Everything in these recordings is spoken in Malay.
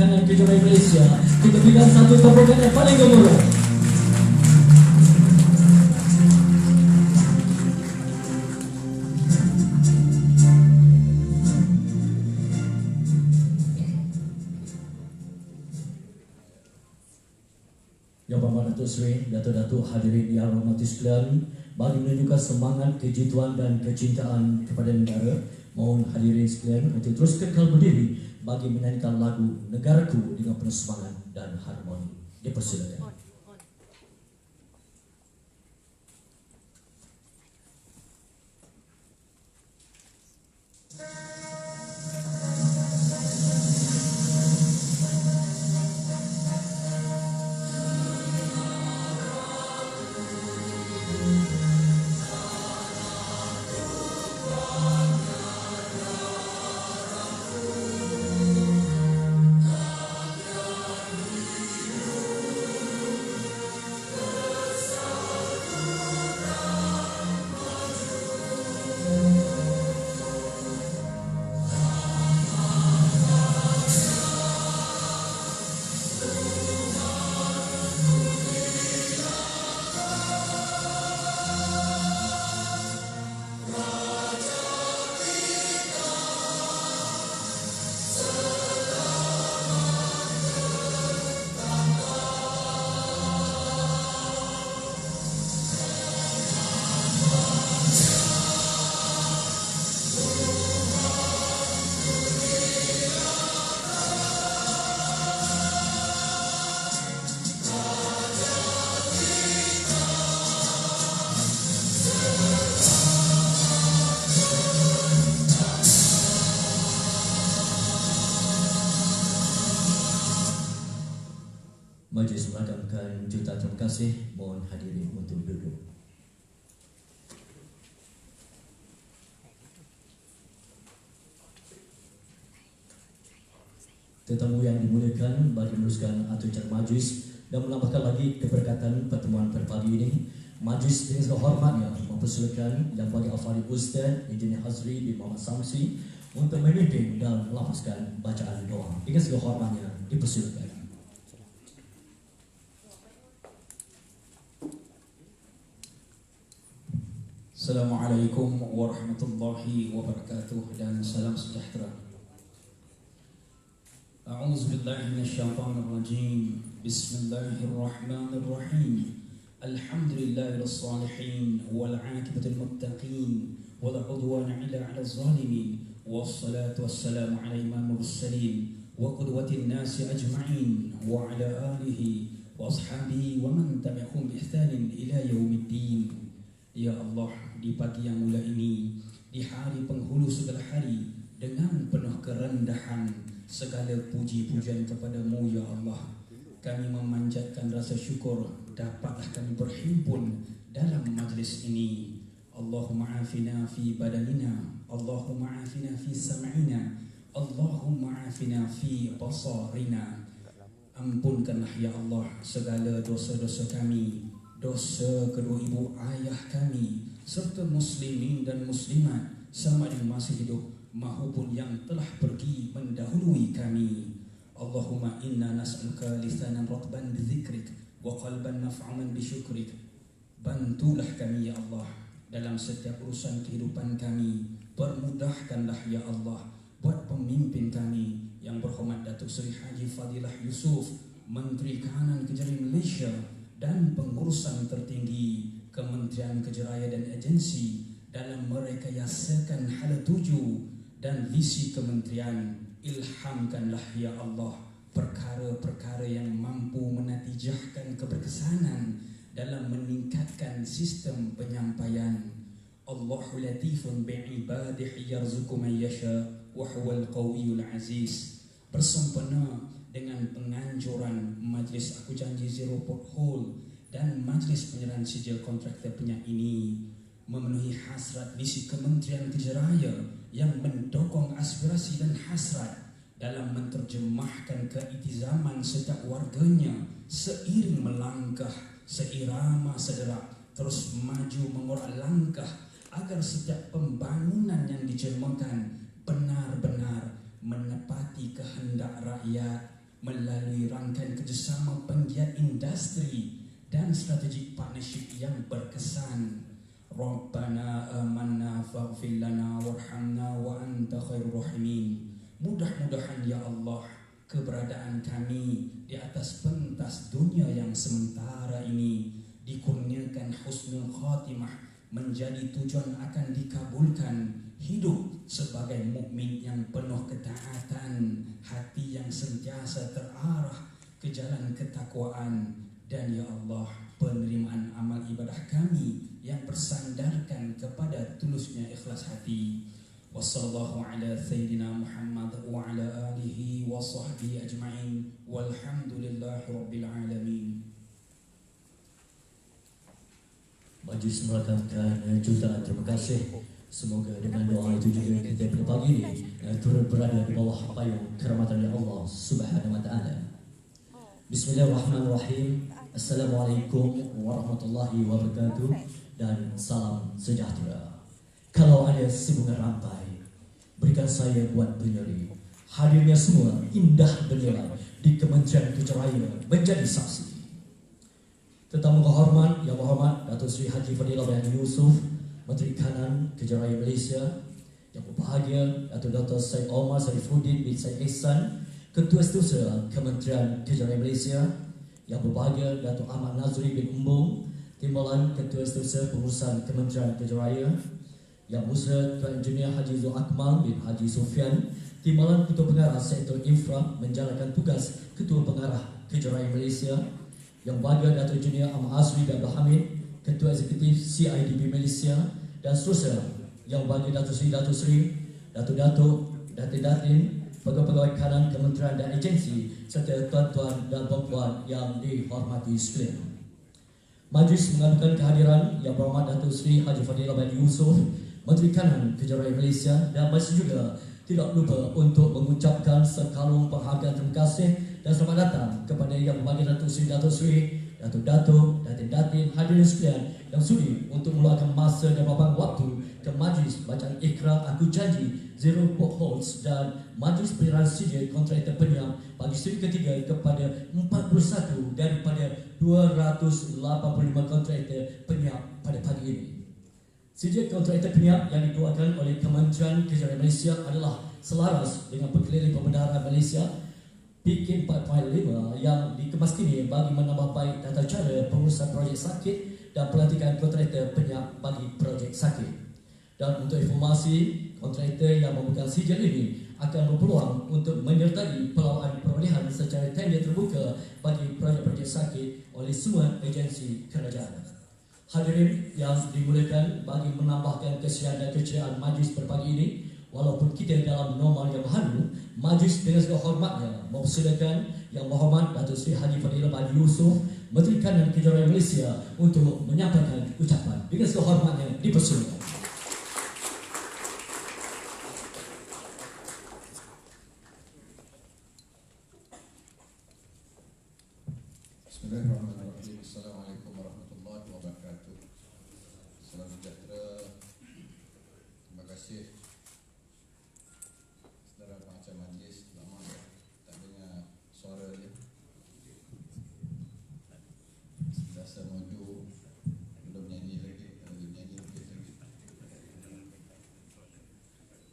Kanan Kejuaraan Malaysia. Kita berikan satu tepukan yang paling gemuruh. Yang Berhormat Datuk Seri, Datuk-Datuk hadirin yang hormati sekalian, bagi menunjukkan semangat, kejujuan dan kecintaan kepada negara, mohon hadirin sekalian untuk terus kekal berdiri bagi menyanyikan lagu Negaraku dengan penuh semangat dan harmoni. Dipersilakan. Majlis mengadamkan juta terima kasih. Mohon hadirin untuk duduk. Tetamu yang dimuliakan, bagi meneruskan atur cara majlis dan melambahkan lagi keberkatan pertemuan pada pagi ini, majlis dengan segala hormatnya mempersilakan Yang Bagi Al-Fadhil Ustaz Engineer Hazri bin Muhammad Samsi untuk memimpin dan melafazkan bacaan doa. Dengan segala hormatnya dipersilakan. Assalamualaikum warahmatullahi wabarakatuh dan salam sejahtera. A'udzubillahi minasyaitonirrajim. Bismillahirrahmanirrahim. Alhamdulillahirrahmanirrahim wal 'aqibatul muttaqin wala 'udwana illa 'alal zalimin wassalatu wassalamu 'ala imamil mursalin wa qudwatin nasi ajma'in wa 'ala alihi wa ashabihi wa man tabi'ahum bi ihsanin ila yaumiddin. Ya Allah, di pagi yang mulia ini, di hari penghulu segala hari, dengan penuh kerendahan, segala puji-pujian kepadamu ya Allah. Kami memanjatkan rasa syukur dapatlah kami berhimpun dalam majlis ini. Allahumma afina fi badanina, Allahumma afina fi sam'ina, Allahumma afina fi basarina. Ampunkanlah ya Allah segala dosa-dosa kami, dosa kedua ibu ayah kami, serta muslimin dan muslimat sama yang masih hidup maupun yang telah pergi mendahului kami. Allahumma inna nas'aluka lisanan ratban bizikrik wa qalban maf'aman bisyukrik. Bantulah kami ya Allah dalam setiap urusan kehidupan kami. Permudahkanlah ya Allah buat pemimpin kami yang berhormat Datuk Seri Haji Fadilah Yusof, Menteri Kanan Kejuaraan Malaysia dan pengurusan tertinggi Kementerian Kejerayaan dan Agensi dalam merekayasakan hala tuju dan visi kementerian. Ilhamkanlah ya Allah perkara-perkara yang mampu menatijahkan keberkesanan dalam meningkatkan sistem penyampaian. Allahu latifun bi'ibadihi yarzuqu man yasha wa huwal qawiyul aziz. Bersempena dengan penganjuran Majlis Aku Janji Zero Pothole dan Majlis Penyerahan Sijil Kontraktor Penyak ini memenuhi hasrat visi Kementerian Kejerayaan yang mendukung aspirasi dan hasrat dalam menerjemahkan keitizaman setiap warganya seiring melangkah seirama sederak terus maju mengurak langkah agar setiap pembangunan yang dijelmakan benar-benar menepati kehendak rakyat, melalui rangkaian kerjasama penggiat industri dan strategic partnership yang berkesan. Rabbana amanna faghfir lana warhamna wa anta khairur rahimin. Mudah-mudahan ya Allah, keberadaan kami di atas pentas dunia yang sementara ini dikurniakan husnul khatimah, menjadi tujuan akan dikabulkan hidup sebagai mukmin yang penuh ketaatan, hati yang sentiasa terarah ke jalan ketakwaan, dan ya Allah, penerimaan amal ibadah kami yang bersandarkan kepada tulusnya ikhlas hati. Wassallallahu ala sayyidina Muhammad wa ala alihi wa sahbihi ajma'in walhamdulillahi rabbil alamin. Majlis merakamkan jutaan terima kasih. Semoga dengan doa itu juga kita pada pagi ini turut berada di bawah payung kerahmatan Allah Subhanahu wa taala. Bismillahirrahmanirrahim. Assalamualaikum warahmatullahi wabarakatuh dan salam sejahtera. Kalau ada sebunga rampai, berikan saya buat penyeri. Hadirnya semua indah bernilai di Kementerian Keceraian menjadi saksi. Tetamu kehormat, yang berhormat Datuk Seri Haji Fadilah bin Yusuf, Menteri Kanan Kejaraian Malaysia. Yang berbahagia Datuk Dr. Syed Omar Sarifuddin bin Syed Ehsan, Ketua Setiausaha Kementerian Kejaraian Malaysia. Yang berbahagia Datuk Ahmad Nazri bin Umbung, Timbalan Ketua Setiausaha Pengurusan Kementerian Kejaraian. Yang Berusaha Tuan Engineer Haji Zul Akmal bin Haji Sufyan, Timbalan Ketua Pengarah Sektor Infra menjalankan tugas Ketua Pengarah Kejaraian Malaysia. Yang berbahagia Datuk Engineer Ahmad Azri bin Abdul Hamid, Ketua Eksekutif CIDB Malaysia, dan seterusnya. Yang berbahagia Datuk Seri, Datuk-Datuk, Datin-Datin, pegawai-pegawai kanan kementerian dan agensi, serta tuan-tuan dan puan-puan yang dihormati sekalian. Majlis mengadukan kehadiran Yang Berhormat Datuk Seri Haji Fadilah bin Yusuf, Menteri Kanan Kejaraian Malaysia, dan masih juga tidak lupa untuk mengucapkan sekalung penghargaan terima kasih dan selamat datang kepada Yang Berbahagia Datuk Seri, Datuk-Datuk, Datin-Datin, hadirin sekalian yang sudi untuk meluangkan masa dan beberapa waktu ke majlis bacaan Iqra Aku Janji Zero Potholes dan majlis penyerahan sijil kontraktor penyiap bagi seri ketiga kepada 41 daripada 285 kontraktor penyiap pada pagi ini. Sijil kontraktor penyiap yang dikeluarkan oleh Kementerian Kejaraian Malaysia adalah selaras dengan Pengeliling Pembenaran Malaysia PK 4.5 yang dikemas kini bagi menambah baik tata cara pengurusan projek sakit dan pelantikan kontraktor penyiap bagi projek sakit. Dan untuk informasi, kontraktor yang memegang sijil ini akan berpeluang untuk menyertai pelawaan perolehan secara tender terbuka bagi projek-projek sakit oleh semua agensi kerajaan. Hadirin yang dimuliakan, bagi menambahkan kesian dan keceriaan majlis berpagi ini, walaupun kita dalam normal yang baru, majlis dengan segala hormatnya mempersilakan Yang Berhormat Datuk Seri Haji Fadilah bin Yusuf, Menteri Kanan Kejaraian Malaysia, untuk menyampaikan ucapan. Dengan segala hormatnya dipersilakan. Bismillahirrahmanirrahim. Assalamualaikum warahmatullahi wabarakatuh. Salam sejahtera. Terima kasih saudara pengacara majlis. Lama tak dengar suara dia. Rasa maju belum nyanyi lagi, belum nyanyi lagi.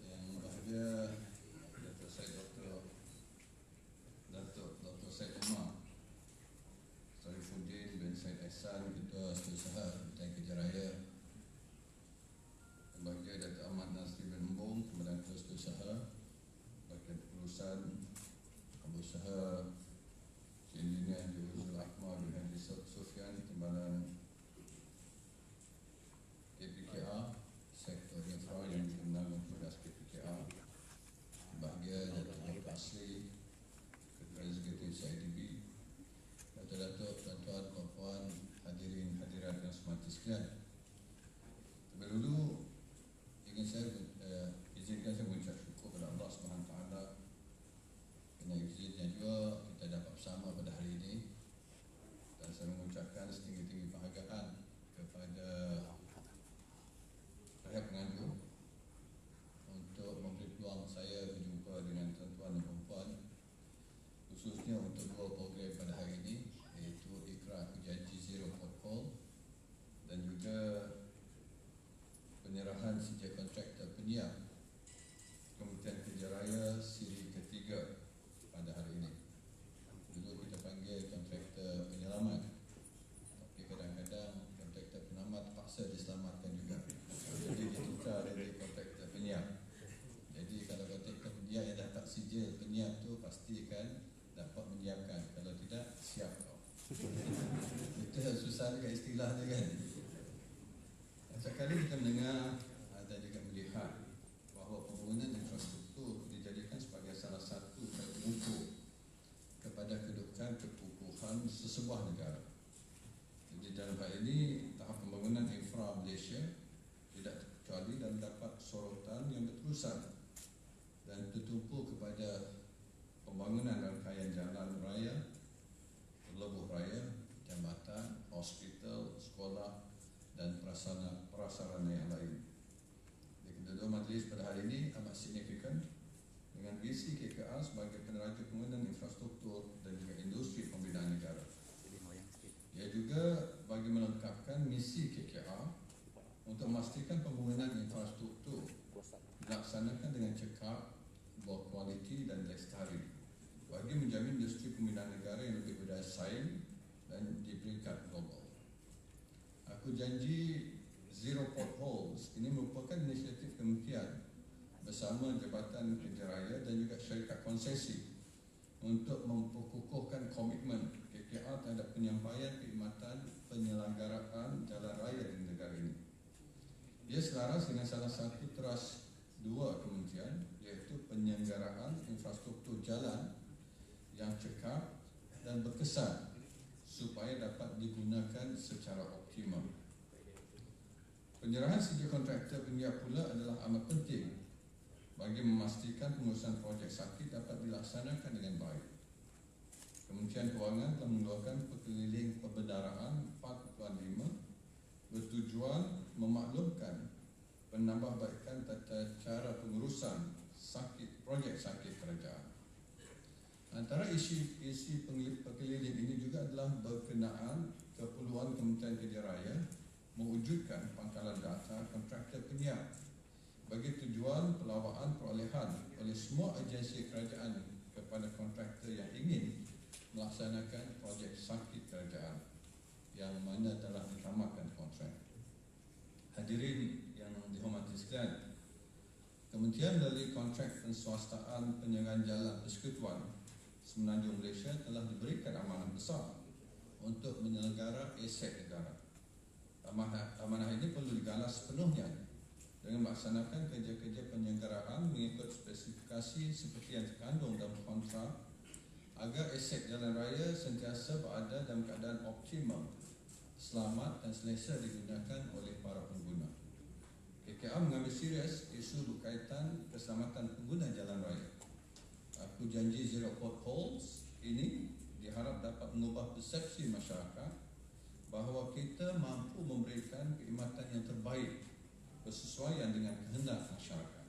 Yang bahagia Datuk Syed Omar Sarifuddin bin Syed Ehsan, Ketua Setiausaha Kementerian Kejaraian. Yang bahagia Datuk Ahmad Nazri bin Umbung, Timbalan Ketua Setiausaha Bagian Pengurusan Usaha Engineer Haji Zul Akmal bin Haji Sufyan, Timbalan KPKR Sektor Infra yang dikenal dengan KPKR. Bahagia Datuk Asri, Ketua Eksekutif CIDB, Datuk-datuk, tuan-tuan, puan-puan, hadirin hadirat yang semati sekalian. Terlebih dulu izinkan saya mengucap syukur kepada Allah Subhanahu Wa Taala dengan izinnya juga kita dapat bersama pada hari ini, dan saya mengucapkan setinggi-tinggi penghargaan kepada pihak pengadu untuk memberi peluang saya berjumpa dengan tuan-tuan dan puan-puan, khususnya menyiap tu pastikan dapat menyiapkan. Kalau tidak, siap kau. Itu susah juga istilah dia kan. Sekali kita mendengar dan juga melihat bahawa pembangunan infrastruktur dijadikan sebagai salah satu pengukur kepada kedudukan kekukuhan sesebuah negara. Jadi dalam hal ini, tahap pembangunan infra Malaysia tidak terkecuali dan dapat sorotan yang berterusan dan tertumpu kepada pembangunan rangkaian jalan raya, lebuh raya, jambatan, hospital, sekolah dan prasarana yang lain. Kedua majlis pada hari ini amat signifikan dengan visi KKR sebagai peneraja pembangunan infrastruktur dan juga industri pembinaan negara. Ia juga bagi melengkapkan misi KKR untuk memastikan pembangunan infrastruktur dilaksanakan dengan cekap, berkualiti dan lestari bagi menjamin industri pembinaan negara yang lebih berdaya saing dan di peringkat global. Aku janji Zero Potholes ini merupakan inisiatif kementerian bersama Jabatan Kerja Raya dan juga syarikat konsesi untuk memperkukuhkan komitmen KKR terhadap penyampaian perkhidmatan penyelenggaraan jalan raya di negara ini. Ia selaras dengan salah satu teras dua kementerian, iaitu penyelenggaraan infrastruktur jalan yang cekap dan berkesan supaya dapat digunakan secara optimal. Penyerahan sijil kontraktor penyiap pula adalah amat penting bagi memastikan pengurusan projek sakit dapat dilaksanakan dengan baik. Kementerian Kewangan telah mengeluarkan perkeliling perbendaraan 4.5 bertujuan memaklumkan penambahbaikan tata cara pengurusan sakit projek sakit kerajaan. Antara isi perkeliling ini juga adalah berkenaan keperluan Kementerian Kerja Raya mewujudkan pangkalan data kontraktor penyiap bagi tujuan pelawaan perolehan oleh semua agensi kerajaan kepada kontraktor yang ingin melaksanakan projek sakit kerajaan yang mana telah ditamatkan kontrak. Hadirin yang dihormati sekalian, Kementerian melalui kontrak penswastaan penyelenggaraan jalan persekutuan Semenanjung Malaysia telah diberikan amanah besar untuk menyelenggara aset negara. Amanah ini perlu digalas sepenuhnya dengan melaksanakan kerja-kerja penyelenggaraan mengikut spesifikasi seperti yang terkandung dalam kontrak agar aset jalan raya sentiasa berada dalam keadaan optimal, selamat dan selesa digunakan oleh para pengguna. KKR mengambil serius isu berkaitan keselamatan pengguna jalan raya. Aku janji Zero Potholes ini diharap dapat mengubah persepsi masyarakat bahawa kita mampu memberikan perkhidmatan yang terbaik bersesuaian dengan kehendak masyarakat.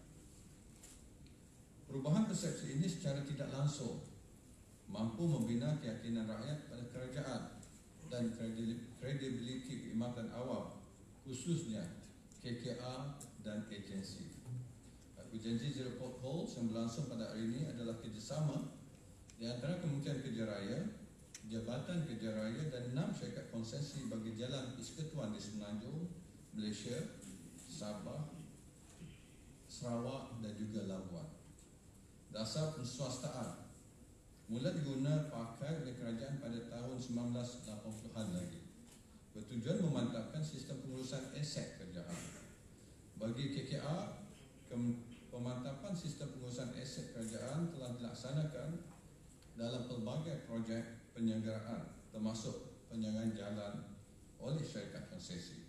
Perubahan persepsi ini secara tidak langsung mampu membina keyakinan rakyat pada kerajaan dan kredibiliti perkhidmatan awam, khususnya KKR dan agensi. Aku janji Zero Potholes yang berlangsung pada hari ini adalah kerjasama di antara Kementerian Kerja Raya, Jabatan Kerja Raya dan 6 syarikat konsesi bagi jalan persekutuan di Semenanjung, Malaysia, Sabah, Sarawak dan juga Labuan. Dasar penswastaan mula diguna pakai oleh kerajaan pada tahun 1980-an lagi, bertujuan memantapkan sistem pengurusan aset kerajaan. Bagi KKR, pemantapan sistem pengurusan aset kerajaan telah dilaksanakan dalam pelbagai projek penyelenggaraan termasuk penyelenggaraan jalan oleh syarikat konsesi.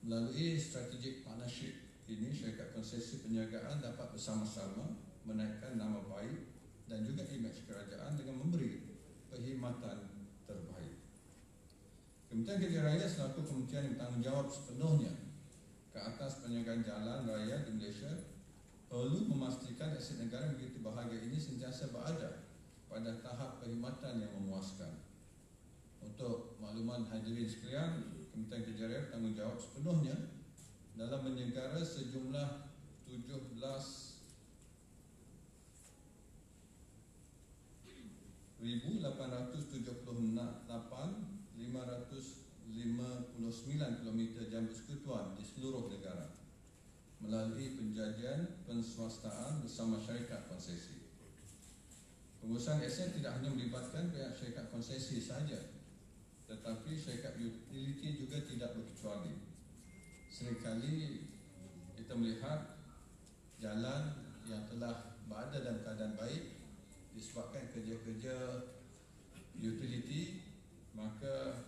Melalui strategic partnership ini, syarikat konsesi penyelenggaraan dapat bersama-sama menaikkan nama baik dan juga imej kerajaan dengan memberi perkhidmatan terbaik. Kementerian Kerja Raya selaku kementerian yang bertanggungjawab sepenuhnya ke atas penyelenggaraan jalan raya di Malaysia perlu memastikan aset negara begitu berharga ini sentiasa berada pada tahap perkhidmatan yang memuaskan. Untuk makluman hadirin sekalian, Kementerian Kerja Raya bertanggungjawab sepenuhnya dalam menyelenggara sejumlah 17,878,559 km jam persekutuan di seluruh negara melalui penjajian penswastaan bersama syarikat konsesi. Pengurusan aset tidak hanya melibatkan pihak syarikat konsesi sahaja, tetapi syarikat utility juga tidak berkecuali. Seringkali kita melihat jalan yang telah berada dalam keadaan baik disebabkan kerja-kerja utility, maka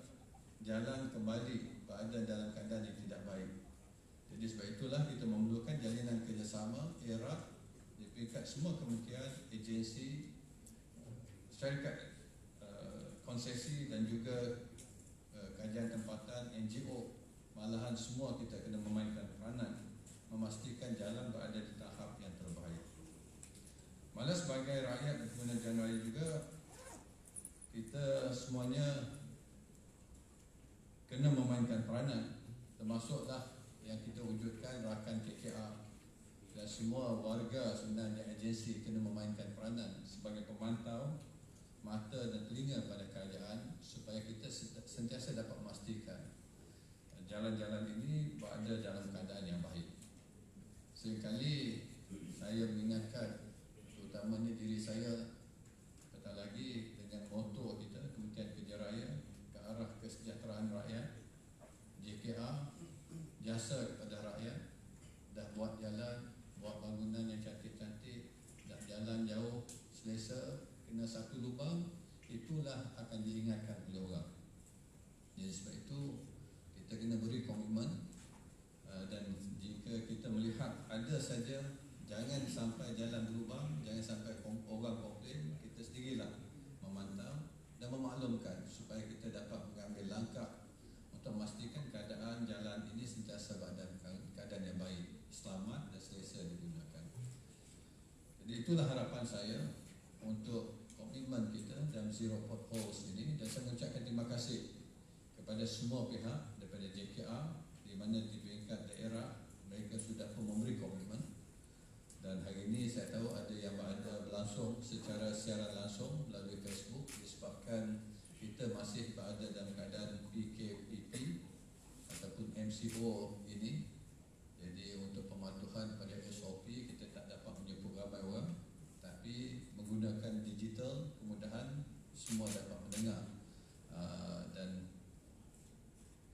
jalan kembali berada dalam keadaan yang tidak baik. Jadi sebab itulah kita memerlukan jalinan kerjasama erat di peringkat semua kementerian, agensi, syarikat konsesi dan juga kajian tempatan, NGO. Malahan semua kita kena memainkan peranan memastikan jalan berada di tahap yang terbaik. Malah sebagai rakyat dan kemudian Januari juga, kita semuanya kena memainkan peranan, termasuklah yang kita wujudkan rakan KKR, dan semua warga sebenarnya agensi kena memainkan peranan sebagai pemantau mata dan telinga pada kerajaan supaya kita sentiasa dapat memastikan jalan-jalan ini berada dalam keadaan yang baik. Seringkali saya mengingatkan terutamanya diri saya, apatah lagi dengan moto kita Kementerian Kerja Raya ke arah kesejahteraan rakyat, JKR, jasa kepada rakyat, dah buat jalan, buat bangunan yang cantik-cantik, dah jalan jauh, selesa, kena satu lubang, itulah akan diingatkan oleh orang. Jadi sebab itu kita kena beri komitmen, dan jika kita melihat ada saja, jangan sampai jalan berlubang, jangan sampai orang komplain, kita sendirilah memantau dan memaklumkan supaya kita dapat mengambil langkah untuk memastikan keadaan jalan ini sentiasa berada dalam keadaan yang baik, selamat dan selesa digunakan. Jadi itulah harapan saya untuk komitmen kita dalam Zero Potholes ini, dan saya mengucapkan terima kasih kepada semua pihak daripada JKR di mana di peringkat daerah mereka sudah pun memberi komitmen, dan hari ini saya tahu ada yang berlangsung secara siaran langsung melalui Facebook disebabkan kita masih berada dalam keadaan PKPP ataupun MCO ini. Jadi untuk pematuhan pada SOP kita tak dapat menyebut ramai orang, tapi menggunakan digital kemudahan semua dapat mendengar. Dan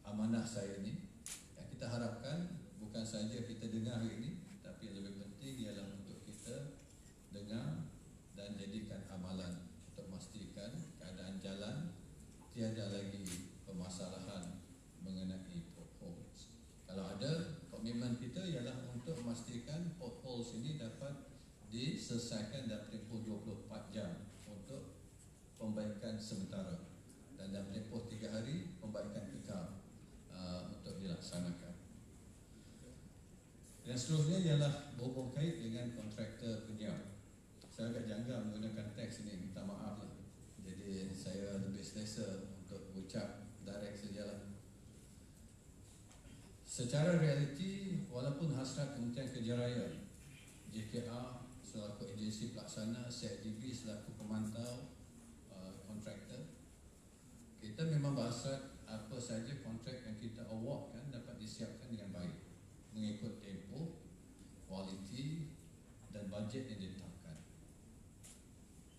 amanah saya ini yang kita harapkan bukan saja kita dengar hari ini, tapi yang lebih penting ialah untuk kita dengar dan jadikan amalan untuk memastikan keadaan jalan tiada lagi permasalahan mengenai potholes. Kalau ada, komitmen kita ialah untuk memastikan potholes ini dapat diselesaikan dalam tempoh 24 jam untuk pembaikan sementara, dan dalam tempoh 3 hari pembaikan kekal untuk dilaksanakan. Dan seterusnya ialah berhubung kait dengan kontraktor penyiar. Saya agak janggal menggunakan teks ini, minta maaf lah. Jadi saya lebih selesa untuk ucap direct sajalah. Secara realiti, walaupun hasrat Kementerian Kerja Raya, JKR selaku agensi pelaksana, CIDB selaku pemantau kontraktor, kita memang berhasrat apa saja kontrak yang kita awardkan dapat disiapkan dengan baik mengikut tempoh, kualiti dan bajet yang ditetapkan.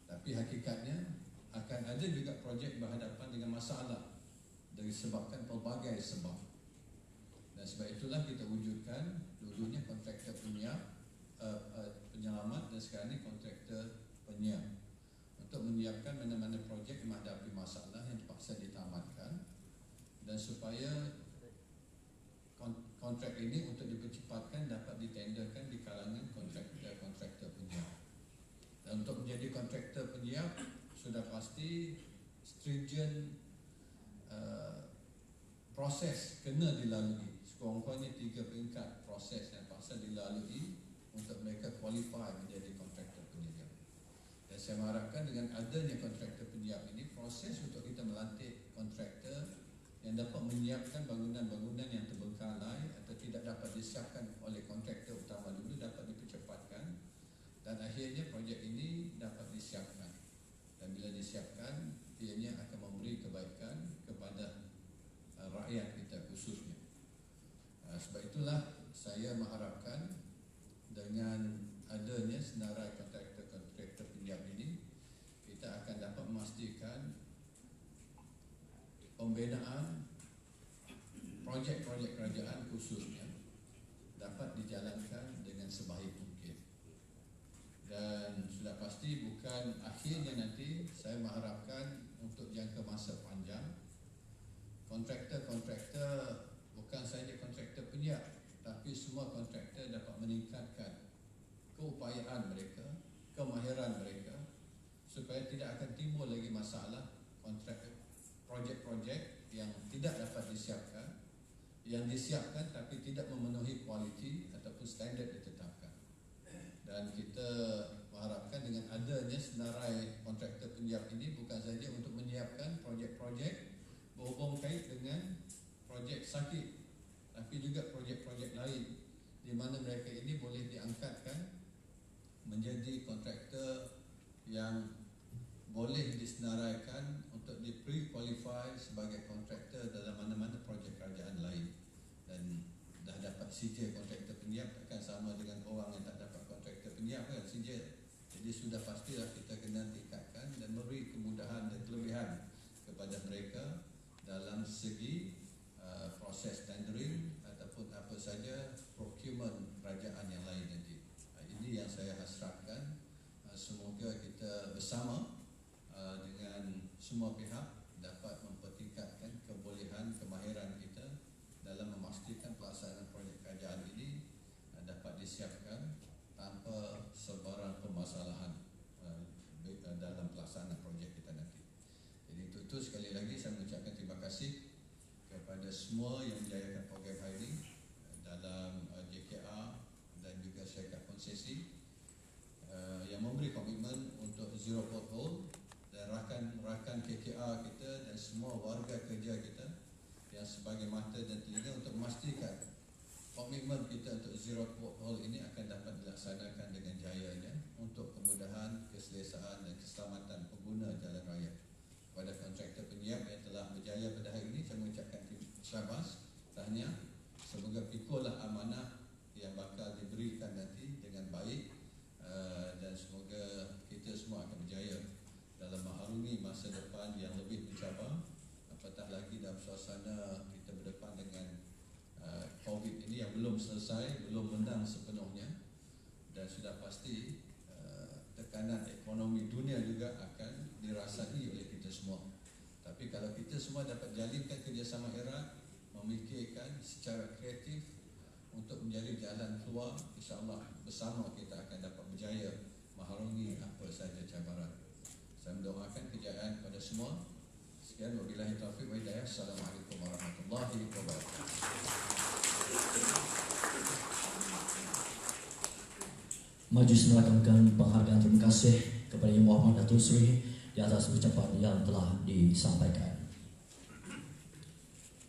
Tapi hakikatnya akan ada juga projek berhadapan dengan masalah disebabkan pelbagai sebab. Dan sebab itulah kita wujudkan dulunya kontraktor penyelamat dan sekarang ini kontraktor penyiar untuk menyiapkan mana-mana projek yang menghadapi masalah yang terpaksa ditamatkan, dan supaya kontrak ini untuk dipercepatkan dapat ditenderkan di kalangan kontraktor penyiar. Dan untuk menjadi kontraktor penyiar sudah pasti stringent proses kena dilalui. Sekurang-kurangnya 3 peringkat proses yang paksa dilalui untuk mereka qualify menjadi kontraktor penyiar. Dan saya mengharapkan dengan adanya kontraktor penyiar ini, proses untuk kita melantik kontraktor yang dapat menyiapkan bangunan-bangunan yang terbengkalai atau tidak dapat disiapkan oleh kontraktor utama dulu dapat dipercepatkan, dan akhirnya projek ini dapat disiapkan. Dan bila disiapkan, ianya akan memberi kebaikan kepada rakyat kita khususnya. Sebab itulah saya mengharapkan dengan adanya senarai kontraktor-kontraktor penyiap ini, pembinaan projek-projek kerajaan khususnya dapat dijalankan dengan sebaik mungkin. Dan sudah pasti bukan akhirnya nanti, saya mengharapkan untuk jangka masa panjang kontraktor-kontraktor, bukan saja kontraktor penyiap, tapi semua kontraktor dapat meningkatkan keupayaan mereka, kemahiran mereka, supaya tidak akan timbul lagi masalah kontrak projek-projek yang tidak dapat disiapkan, yang disiapkan tapi tidak memenuhi kualiti ataupun standard ditetapkan. Dan kita mengharapkan dengan adanya senarai kontraktor penyiap ini bukan saja untuk menyiapkan projek-projek berhubung kait dengan projek sakit, tapi juga projek-projek lain di mana mereka ini boleh diangkatkan menjadi kontraktor yang boleh disenaraikan untuk di pre-qualify sebagai kontraktor dalam mana-mana projek kerajaan lain. Dan dah dapat sijil kontraktor penyiap akan sama dengan orang yang tak dapat kontraktor penyiap kan, sijil. Jadi sudah pastilah kita kena tingkatkan dan beri kemudahan dan kelebihan kepada mereka dalam segi proses tendering ataupun apa saja procurement kerajaan yang lain nanti. Ini yang saya hasratkan. Semoga kita bersama dengan semua pihak dapat mempertingkatkan kebolehan, kemahiran kita dalam memastikan pelaksanaan projek kerajaan ini dapat disiapkan tanpa sebarang permasalahan dalam pelaksanaan projek kita nanti. Jadi itu sekali lagi saya mengucapkan terima kasih kepada semua yang menjayakan program hari ini dalam JKR dan juga syarikat konsesi yang memberi komitmen untuk zero pothole, dan rakan-rakan KKR kita dan semua warga kerja kita yang sebagai mata dan telinga untuk memastikan komitmen kita untuk zero pothole ini akan dapat dilaksanakan dengan jayanya untuk kemudahan, keselesaan dan keselamatan pengguna jalan raya. Kepada kontraktor penyiap yang telah berjaya pada hari ini, saya mengucapkan syabas, tahniah. Semoga pikulah amanah yang bakal diberikan nanti dengan baik, dan semoga kita semua akan berjaya dalam mengarungi masa depan yang lebih mencabar, apatah lagi dalam suasana kita berdepan dengan COVID ini yang belum selesai, belum menang sepenuhnya, dan sudah pasti tekanan ekonomi dunia juga akan dirasai oleh kita semua. Tapi kalau kita semua dapat jalinkan kerjasama erat, memikirkan secara kreatif untuk menjadi jalan keluar, insya-Allah bersama kita akan dapat berjaya mengharungi apa saja cabaran. Saya mendoakan kejayaan kepada semua. Sekian, wabillahi taufiq wa hidayah. Assalamualaikum warahmatullahi wabarakatuh. Majlis merakamkan penghargaan terima kasih kepada Yang Muhammad Datuk Seri di atas ucapan yang telah disampaikan.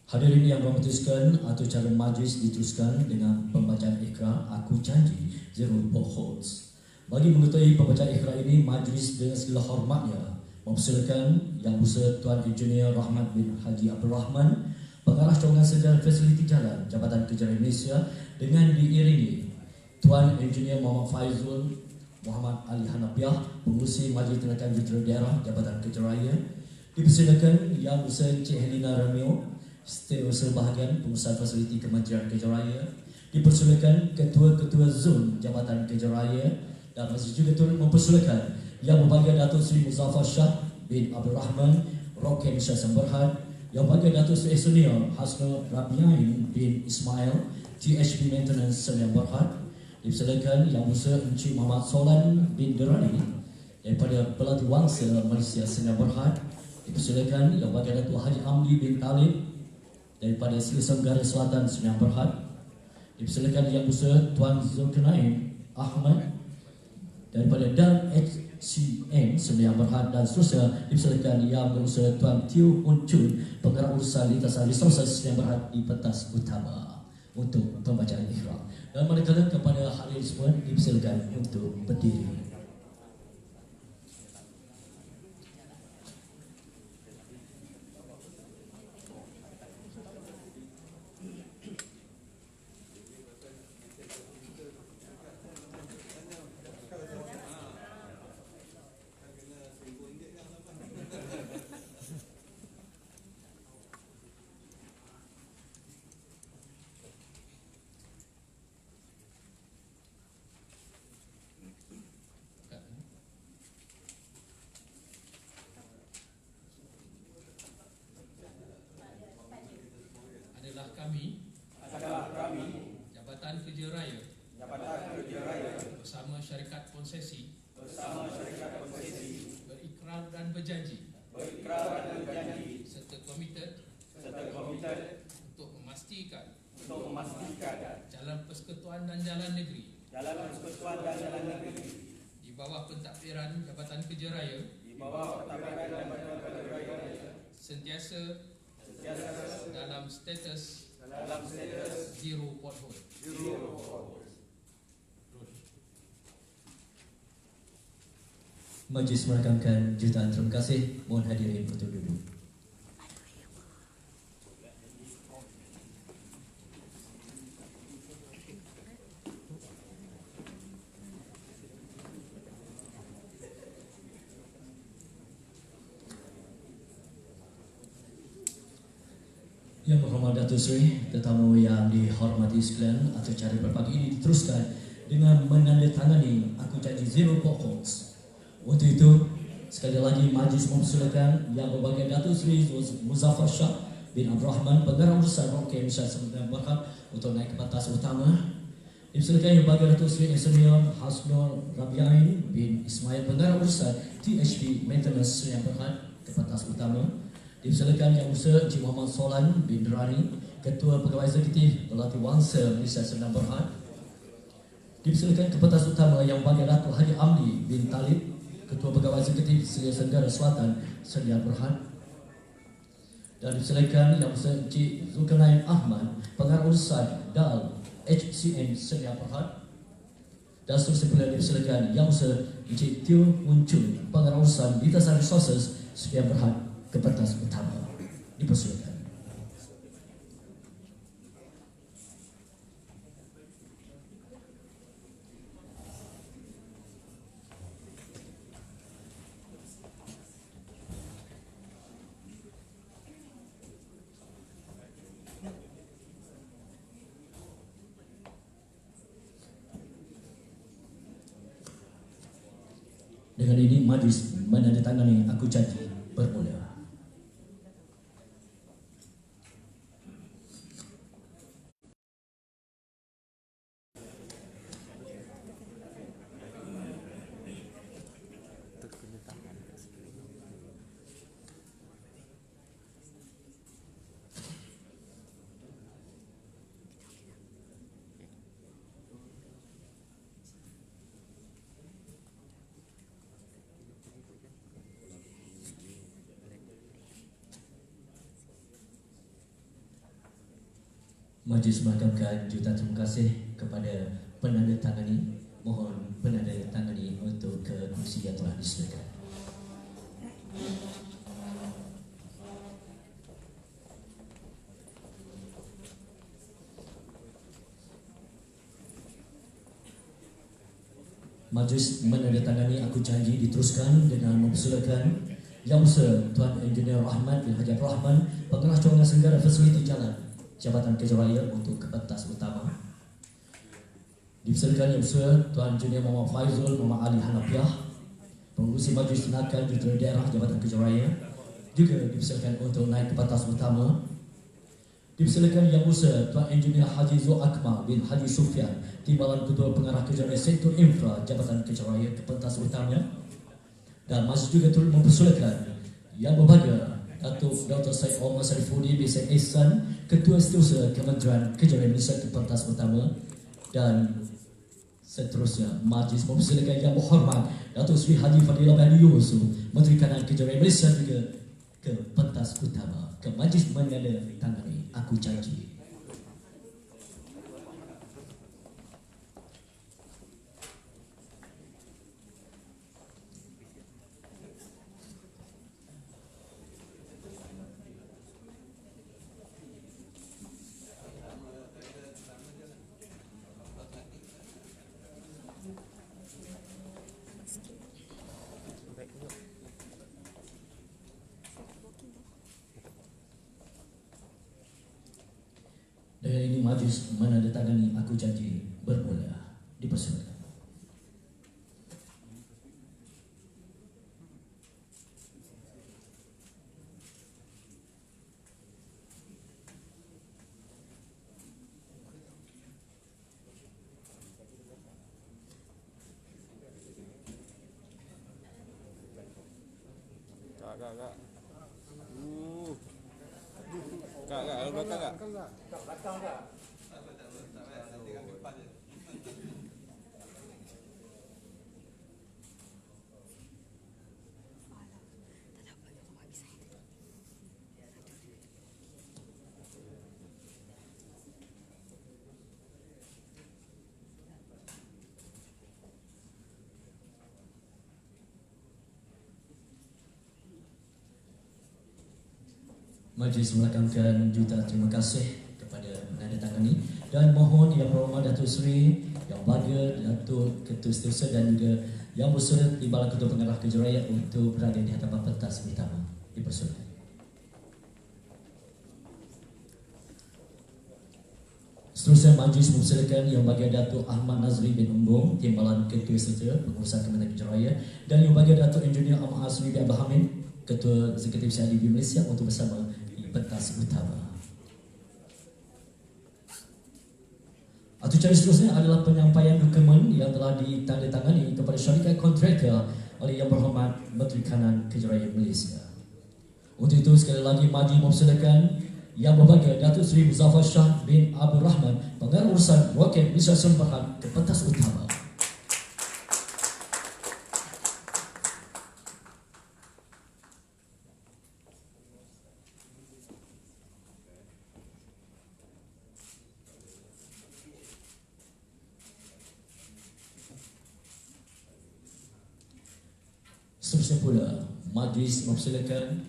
Hadirin yang memutuskan atau calon majlis diteruskan dengan pembacaan ikrar Aku Janji Zero Potholes. Bagi mengetahui pembacaan ikrar ini, majlis dengan segala hormatnya mempersilakan Yang Besar Tuan Engineer Rahmat bin Haji Abdul Rahman, Pengarah Cawangan Sedar Fasiliti Jalan Jabatan Kerja Malaysia, dengan diiringi Tuan Engineer Muhammad Faizul Muhammad Ali Hanafiah, Pengurusi Majlis Tindakan Jentera Daerah Jabatan Kerja Raya. Dipersilakan Yang Besar Encik Helena Ramio, Setiausaha Bahagian Pengurusan Fasiliti Kementerian Kerja Raya. Dipersilakan Ketua-Ketua Zon Jabatan Kerja Raya, dan masih juga turut mempersilakan Yang Berbahagia Datuk Seri Muzaffar Shah bin Abdul Rahman Roken Shah Semberhad, Yang Berbahagia Datuk Seri Senior Hasnul Rabiain bin Ismail THB Maintenance Sdn Berhad. Dipersilakan Yang Besar Encik Muhammad Solan bin Derani daripada Pelatih Wangsa Malaysia Sdn Berhad. Dipersilakan Yang Berbahagia Datuk Haji Amli bin Talib daripada Sri Tenggara Selatan Sdn Berhad. Dipersilakan Yang Besar Tuan Zulkarnain Ahmad daripada Dan HCM Sdn Berhad, dan seterusnya dipersilakan Yang Besar Tuan Teo Hun Chun, Pengarah Urusan Lintasan Resources Sdn Berhad di pentas utama untuk pembacaan ikrar. Dan manakala kepada hadirin semua dipersilakan untuk berdiri. berjanji serta komited untuk memastikan jalan persekutuan dan jalan negeri di bawah pentadbiran Jabatan Kerja Raya sentiasa dalam status zero pothole. Majlis merakamkan jutaan terima kasih. Mohon hadirin untuk duduk. Yang berhormat Datuk Seri, tetamu yang dihormati sekalian, acara berpagi ini diteruskan dengan menandatangani Aku Janji Zero Potholes. Untuk itu, sekali lagi majlis mempersilakan Yang Berbahagia Datuk Seri Muzaffar Shah bin Abdul Rahman, Pengarah Urusan Rokem Syah Sembilan Berhad untuk naik ke batas utama. Dipersilakan Yang Berbahagia Datuk Seri Senior Hasnul Rabiain bin Ismail, Pengarah Urusan THP Maintenance Sembilan Berhad ke batas utama. Dipersilakan Yang Musa Encik Muhammad Solan bin Derani, Ketua Pegawai Eksekutif Belati Wangsa Malaysia Sembilan Berhad. Dipersilakan ke batas utama Yang Berbahagia Datuk Haji Amli bin Talib, Ketua Pegawai Eksekutif Selia Tenggara Selatan Sedia Berhad. Dan dipersilakan Yang Musa Encik Zulkarnain Ahmad, Pengarah Urusan DAL HCM Sedia Berhad. Dan seterusnya pula dipersilakan Yang Musa Encik Teo Muncul, Pengarah Urusan Lintasan Resources Sedia Berhad ke batas utama. Dipersilakan. Dengan ini majlis menandatangani Aku Janji bermula. Majlis merakamkan jutaan terima kasih kepada penandatangani. Mohon penandatangani untuk ke kursi yang telah disediakan. Majlis menandatangani Aku Janji diteruskan dengan mempersilakan Yang Musa Tuan Engineer Ahmad bin Haji Rahman, Pengarah Cawangan Senggara Fasiliti Jalan Jabatan Kerja Raya untuk ke pentas utama. Dipersilakan Yang Musa Tuan Engineer Muhammad Faizul Muhammad Ali Hanafiah, Pengurusi Majlis Tindakan Jurutera Daerah Jabatan Kerja Raya, juga dipersilakan untuk naik ke pentas utama. Dipersilakan Yang Musa Tuan Engineer Haji Zul Akmal bin Haji Sufian, Timbalan Ketua Pengarah Kerja Raya Sektor Infra Jabatan Kerja Raya ke pentas utama. Dan majlis juga turut mempersilakan Yang Berbahagia Datuk Dr. Syed Omar Sarifudi bin Syed Ehsan, Ketua Setiausaha Kementerian Kerja Raya Malaysia ke pentas utama. Dan seterusnya majlis mempersilakan Yang Berhormat Datuk Seri Haji Fadilah Bahari Yusof, Menteri Kanan Kerja Raya Malaysia juga ke pentas utama. Ke majlis menandatangani Aku Janji. Dengan ini majlis menandatangani Aku Janji bermula. Dipersilakan. Majlis melakamkan juta terima kasih kepada menandatangani dan mohon Yang Berhormat Datuk Seri Yang Bahagia Datuk Ketua Setiausaha dan juga Yang Bersurat Timbalan Ketua Pengarah Kerja Raya untuk berada di hadapan pentas utama. Dipersilakan. Seterusnya majlis mempersilakan Yang Bahagia Datuk Ahmad Nazri bin Umbung, Timbalan Ketua Setiausaha Pengurusan Kementerian Kerja Raya, dan Yang Bahagia Datuk Engineer Ahmad Hasmi bin Abdul Hamid, Ketua Eksekutif CIDB Malaysia untuk bersama di pentas utama. Acara seterusnya adalah penyampaian dokumen yang telah ditandatangani kepada syarikat kontraktor oleh Yang Berhormat Menteri Kanan Kerja Raya Malaysia. Untuk itu sekali lagi majlis mempersilakan Yang Berbahagia Datuk Seri Muzaffar Shah bin Abdul Rahman, Pengarah Urusan Roket Malaysia Sembahan ke pentas utama. Seterusnya pula, majlis mempersilakan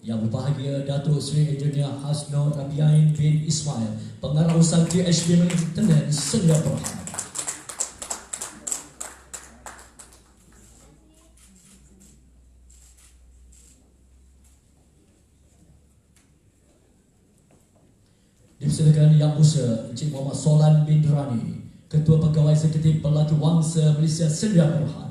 Yang Berbahagia Datuk Seri Engineer Hasno Rabiain bin Ismail, Pengarah Urusan THB Maintenance Sedia Berhad. Dipersilakan Yang Musa Encik Muhammad Solan bin Durrani, Ketua Pegawai Eksekutif Pelatu Wangsa Malaysia Sedia Berhad.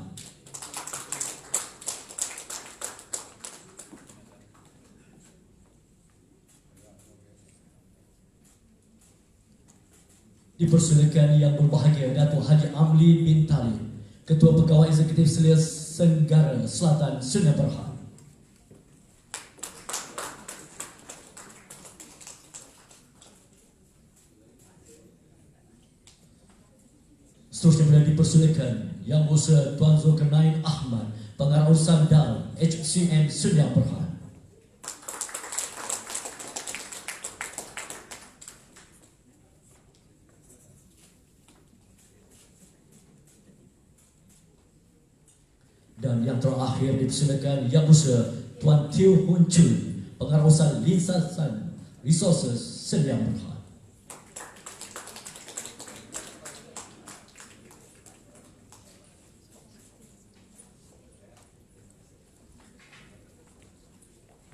Dipersilakan Yang Berbahagia Datuk Haji Amli bin Talib, Ketua Pegawai Eksekutif Selia Senggara Selatan Sedia Berhad. Seterusnya pula dipersilakan Yang Musa Tuan Zulkarnain Ahmad, Pengarah Urusan DAL HCM Sedia Berhad. Dan yang terakhir dipersilakan Yang Musa Tuan Teo Hun Chun, Pengarah Urusan Lintasan Resources Sedia Berhad.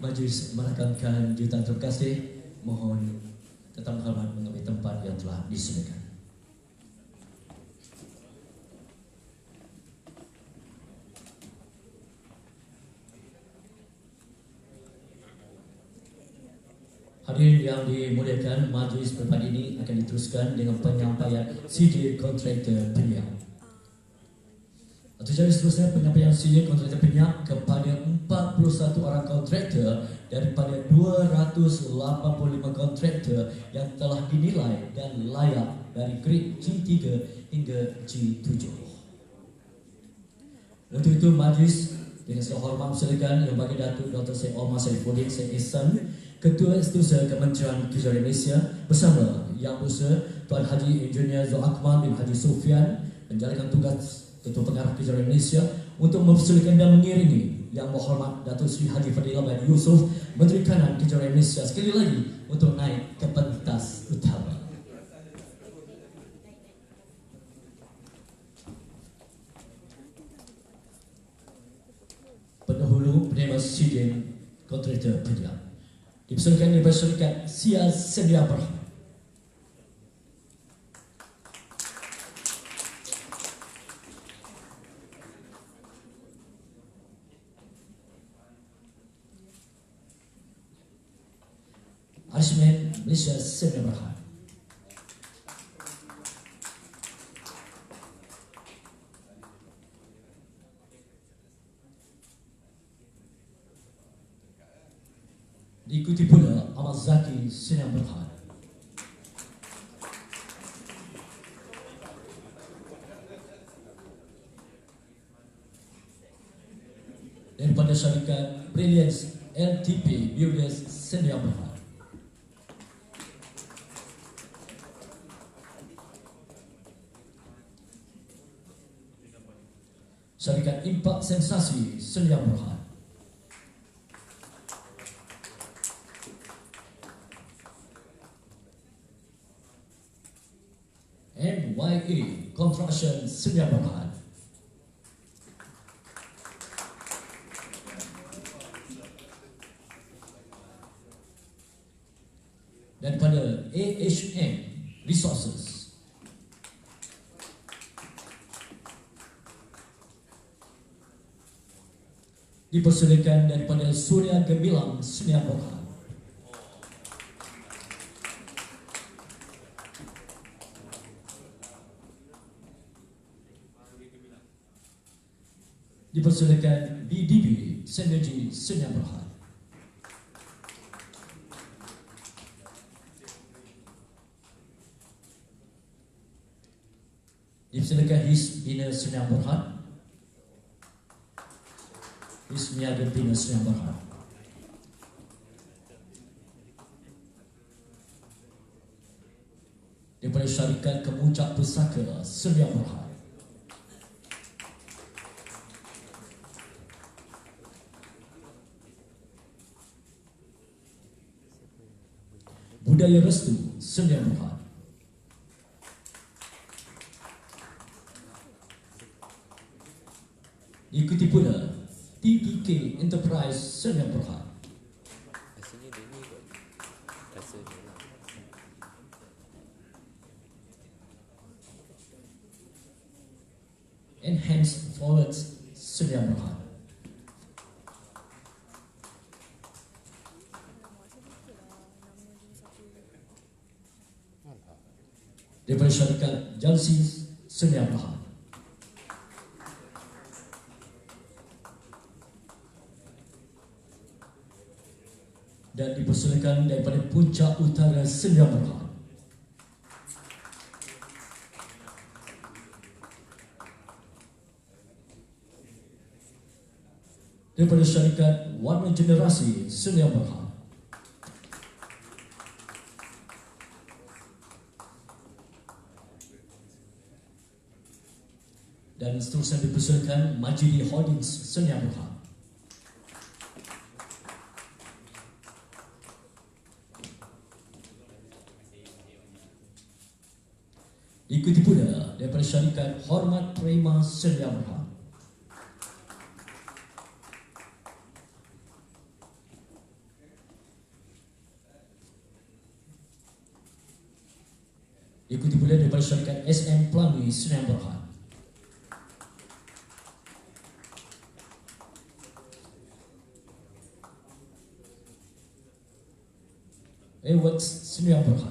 Majlis merakamkan jutaan terima kasih. Mohon tetap hormat mengambil tempat yang telah disediakan. Hadirin yang dimuliakan, majlis pada ini akan diteruskan dengan penyampaian CJ Kontraktor Penyiap. Atau jadi seterusnya penyampaian CJ Kontraktor Penyiap kepada 41 orang kontraktor daripada 285 kontraktor yang telah dinilai dan layak dari grade G3 hingga G7. Untuk itu majlis dengan segala hormat mempersilakan Yang Bahagia Datuk Dr. Syed Omar Saifuddin Syed Ihsan, Ketua Setiausaha Kementerian Kerja Raya Malaysia, bersama Yang Besar Tuan Haji Engineer Zul Akmal bin Haji Sufian, menjalankan tugas Ketua Pengarah Kerja Raya Malaysia, untuk mempersilakan dan mengiringi Yang Berhormat Datuk Seri Haji Fadilah bin Yusof, Menteri Kanan Kerja Raya Malaysia, sekali lagi untuk naik ke pentas utama. Pendahulu penerima CJ Kontraktor Penyiap dipersilakan daripada syarikat Sia Sedia Berhad. Arismen Malaysia Sedia Berhad. Diikuti pula Ahmad Zaki Sdn Bhd. Daripada syarikat Brilliance LTP Builders Sdn Bhd. Syarikat Impak Sensasi Sdn Bhd. MYA Construction Sdn Bhd. Daripada AHM Resources. Dipersilakan daripada Surya Gemilang Sdn Bhd. Dipersilakan BDB Synergy Sdn Bhd. Dipersilakan His Bina Sdn Bhd. His Niaga Bina Sdn Bhd. Daripada syarikat Kemuncak Pusaka Sdn Bhd. Budaya Restu Sdn Bhd. Diikuti pula TPK Enterprise Sdn Bhd. Rasanya dia ni kot. Rasa dia lah. Enhanced Forwards Sdn Bhd. Daripada syarikat Jalsi Sdn Bhd. Dan dipersilakan daripada Puncak Utara Sdn Bhd. Daripada syarikat Warna Generasi Sdn Bhd. Dan seterusnya dipersilakan Majidi Holdings Sdn Bhd. Diikuti pula daripada syarikat Hormat Prima Sdn Bhd. Diikuti pula daripada syarikat SM Pelangi Sdn Bhd. Awards Sdn Bhd.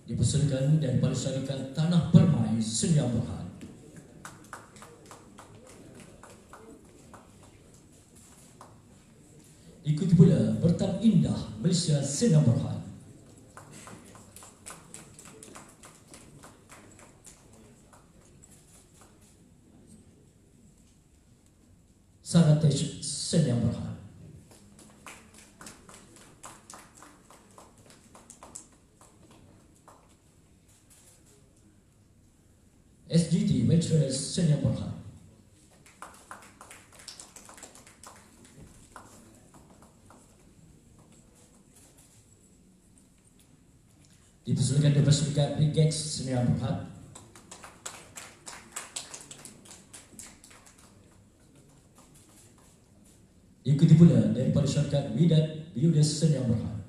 Dipersilakan daripada syarikat Tanah Permai Sdn Bhd. Diikuti pula Bertan Indah Malaysia Sdn Bhd. Saratesh Sdn Bhd. SGT Ventures Sdn Bhd. Dipersilakan daripada syarikat Brigex Sdn Bhd. Diikuti pula daripada syarikat Widat Builders Sdn Bhd.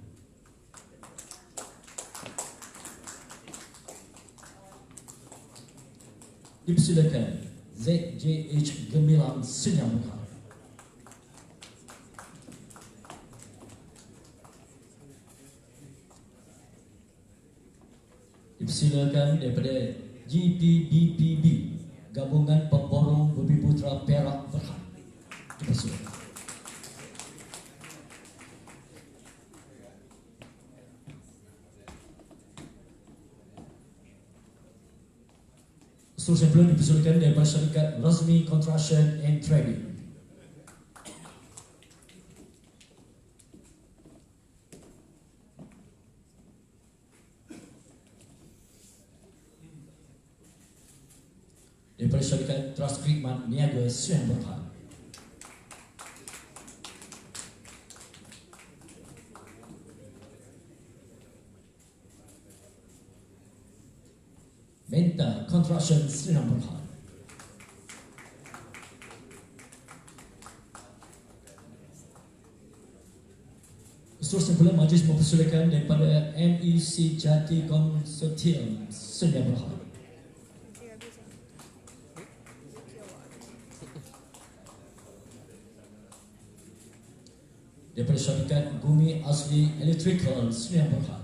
Dipersilakan ZJH Gemilang Sdn Bhd. Dipersilakan daripada GPBPB Gabungan Pemborong Bumi Putra Perak Berhad. Dipersilakan. Seterusnya pula dipersilakan daripada syarikat Razmi Construction and Trading. Daripada syarikat Trust Khidmat Niaga Sdn Bhd. Menta Construction Sdn Bhd. Seterusnya pula majlis mempersilakan daripada MEC Jati Konsortium Sdn Bhd. Daripada syarikat Bumi Asli Electrical Sdn Bhd.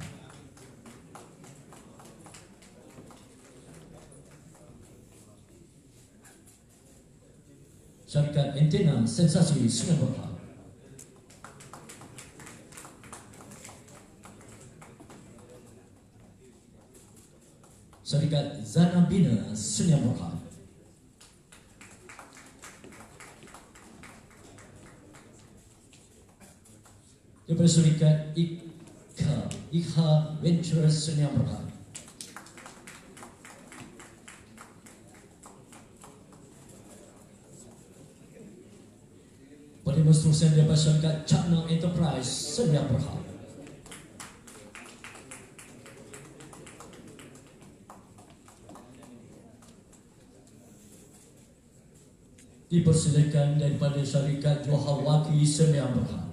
Syarikat Antena Sensasi Sdn Bhd. Syarikat Zanabina Sdn Bhd. Daripada syarikat Ikha Ventures Sdn Bhd. Pada seterusnya daripada syarikat Chapna Enterprise Sdn Bhd. Dipersilakan daripada syarikat Johor Waki Sdn Bhd.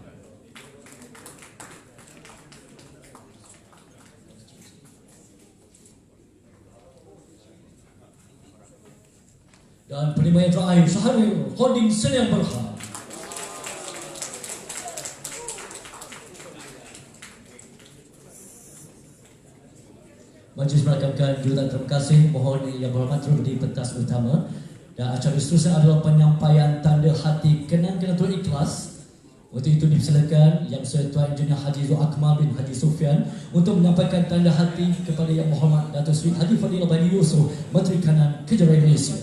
Dan penerima yang terakhir Syahril Holding Sdn Bhd. Majlis merakamkan jurutan terima kasih. Mohon yang berhormat turut di pentas utama. Dan acara seterusnya adalah penyampaian tanda hati kenang-kenang turut ikhlas. Untuk itu dipersilakan Yang Tuan Engineer Haji Zul Akmal bin Haji Sufyan untuk menyampaikan tanda hati kepada Yang Berhormat Datuk Seri Haji Fadilah Bani Yusof, Menteri Kanan Kejaraan Malaysia.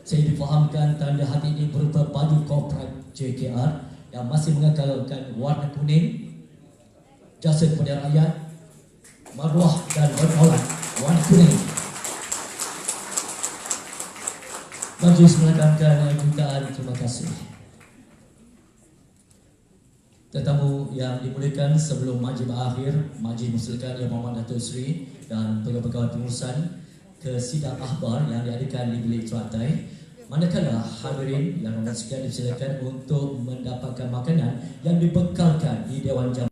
Saya difahamkan tanda hati ini berupa baju korporat JKR yang masih mengekalkan warna kuning, jasa kepada rakyat, maruah dan berdaulat warna kuning. Majlis melakukan jutaan terima kasih. Tetamu yang dimuliakan, sebelum majlis berakhir, majlis mempersilakan Yang Berhormat Datuk Seri dan pegawai-pegawai pengurusan ke sidang akhbar yang diadakan di bilik teratai. Manakala hadirin yang berhormat sekalian dipersilakan untuk mendapatkan makanan yang dibekalkan di Dewan Jam.